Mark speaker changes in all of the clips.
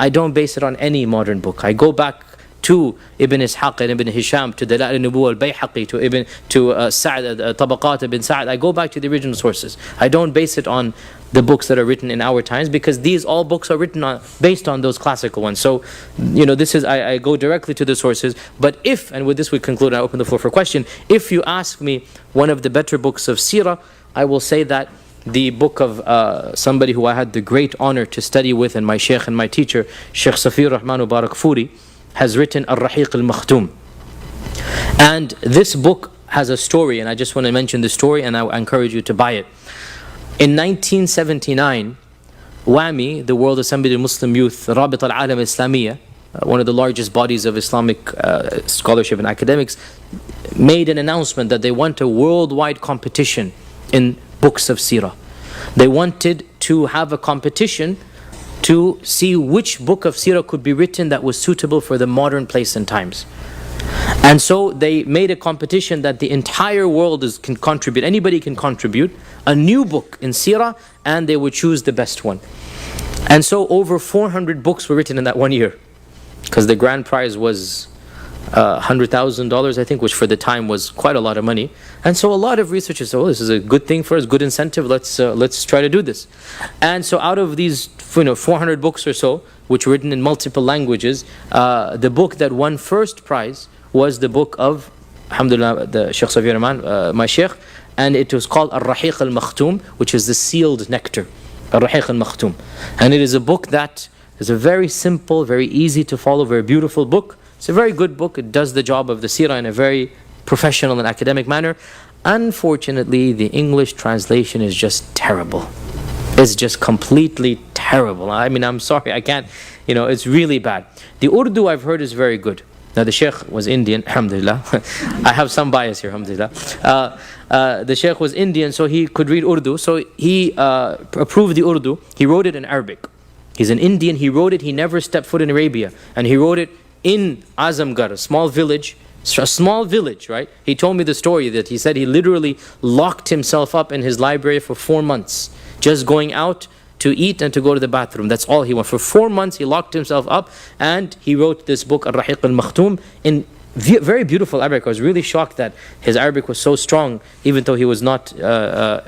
Speaker 1: I don't base it on any modern book. I go back to Ibn Ishaq and Ibn Hisham, to Dala'il al-Nubuwwah al-Bayhaqi, to Sa'd, Tabaqat ibn Sa'd. I go back to the original sources. I don't base it on the books that are written in our times, because these all books are written based on those classical ones. So, this is, I go directly to the sources. But if, and with this we conclude, I open the floor for question. If you ask me one of the better books of Seerah, I will say that the book of somebody who I had the great honor to study with, and my sheikh and my teacher, Sheikh Safir Rahman Barakfuri, has written Ar-Rahiq al-Makhtum. And this book has a story, and I just want to mention the story, and I encourage you to buy it. In 1979, WAMI, the World Assembly of Muslim Youth, Rabit al-Alam Islamiyya, one of the largest bodies of Islamic scholarship and academics, made an announcement that they want a worldwide competition in books of Seerah. They wanted to have a competition to see which book of Seerah could be written that was suitable for the modern place and times. And so they made a competition that the entire world can contribute, anybody can contribute, a new book in Seerah, and they would choose the best one. And so over 400 books were written in that 1 year, because the grand prize was $100,000, I think, which for the time was quite a lot of money. And so a lot of researchers said, this is a good thing for us, good incentive, let's try to do this. And so out of these 400 books or so, which were written in multiple languages, the book that won first prize was the book of, alhamdulillah, the Sheikh Safir Rahman, my sheikh, and it was called Ar-Rahiq al-Makhtum, which is the sealed nectar. Ar-Rahiq al-Makhtum. And it is a book that is a very simple, very easy to follow, very beautiful book. It's a very good book. It does the job of the Seerah in a very professional and academic manner. Unfortunately, the English translation is just terrible. It's just completely terrible. I mean, I'm sorry, I can't, it's really bad. The Urdu I've heard is very good. Now the Sheikh was Indian, alhamdulillah. I have some bias here, alhamdulillah. The Sheikh was Indian, so he could read Urdu. So he approved the Urdu. He wrote it in Arabic. He's an Indian, he wrote it, he never stepped foot in Arabia. And he wrote it in Azamgarh, a small village, right? He told me the story that he said he literally locked himself up in his library for 4 months, just going out to eat and to go to the bathroom. That's all he wanted. For 4 months he locked himself up, and he wrote this book, Ar-Rahiq al-Makhtum, in very beautiful Arabic. I was really shocked that his Arabic was so strong, even though he was not,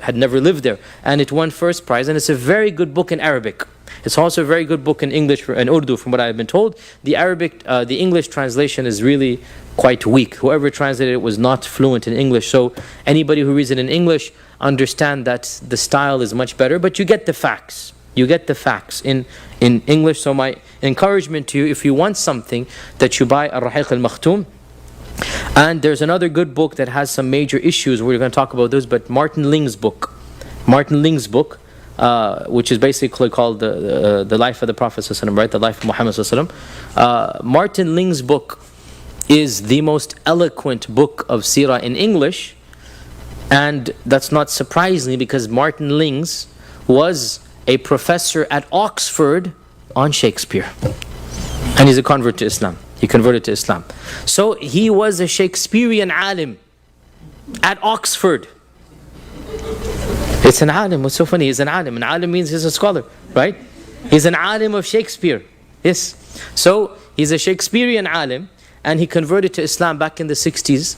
Speaker 1: had never lived there. And it won first prize, and it's a very good book in Arabic. It's also a very good book in English and Urdu, from what I've been told. The English translation is really quite weak. Whoever translated it was not fluent in English. So anybody who reads it in English understand that the style is much better, but you get the facts. You get the facts in English. So my encouragement to you, if you want something, that you buy Ar-Rahiq al-Makhtum. And there's another good book that has some major issues. We're going to talk about those, but Martin Ling's book, which is basically called the Life of the Prophet ﷺ, right? The Life of Muhammad ﷺ. Martin Ling's book is the most eloquent book of Seerah in English, and that's not surprising because Martin Ling's was a professor at Oxford on Shakespeare, and he's a convert to Islam. He converted to Islam. So he was a Shakespearean alim at Oxford. It's an alim. What's so funny? He's an alim. An alim means he's a scholar, right? He's an alim of Shakespeare. Yes. So he's a Shakespearean alim, and he converted to Islam back in the 60s.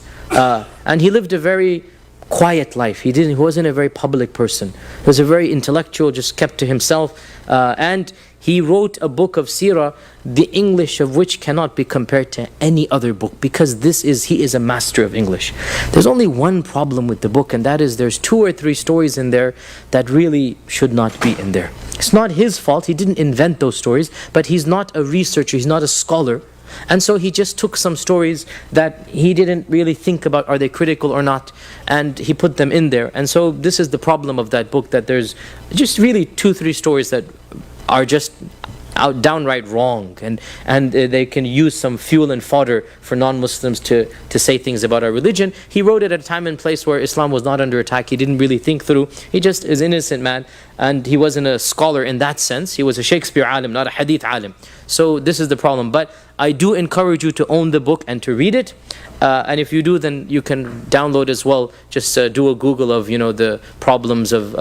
Speaker 1: And he lived a very quiet life. He wasn't a very public person. He was a very intellectual, just kept to himself. And he wrote a book of Seerah, the English of which cannot be compared to any other book, because he is a master of English. There's only one problem with the book, and that is there's 2 or 3 stories in there that really should not be in there. It's not his fault. He didn't invent those stories, but he's not a researcher. He's not a scholar. And so he just took some stories that he didn't really think about, are they critical or not, and he put them in there. And so this is the problem of that book, that there's just really 2-3 stories that are just downright wrong, and they can use some fuel and fodder for non-Muslims to say things about our religion. He wrote it at a time and place where Islam was not under attack. He didn't really think through. He just is an innocent man, and he wasn't a scholar in that sense. He was a Shakespeare alim, not a hadith alim. So this is the problem. But I do encourage you to own the book and to read it. And if you do, then you can download as well. Just do a Google of the problems of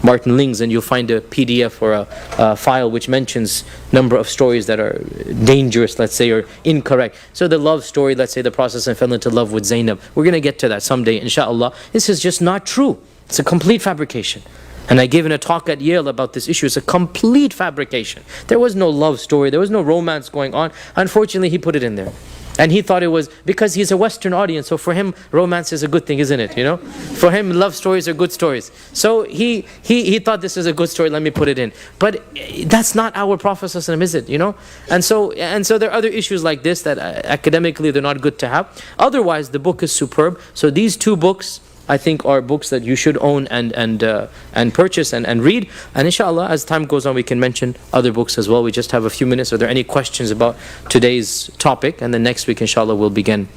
Speaker 1: Martin Lings, and you'll find a PDF or a file which mentions number of stories that are dangerous, let's say, or incorrect. So the love story, let's say the Prophet fell into love with Zainab. We're going to get to that someday, inshallah. This is just not true. It's a complete fabrication. And I gave a talk at Yale about this issue. It's a complete fabrication. There was no love story. There was no romance going on. Unfortunately, he put it in there. And he thought it was, because he's a Western audience, so for him, romance is a good thing, isn't it? For him, love stories are good stories. So he thought this is a good story, let me put it in. But that's not our Prophet ﷺ, is it? And so there are other issues like this that academically they're not good to have. Otherwise, the book is superb. So these two books, I think, are books that you should own and purchase and read. And inshallah, as time goes on, we can mention other books as well. We just have a few minutes. Are there any questions about today's topic? And then next week, inshallah, we'll begin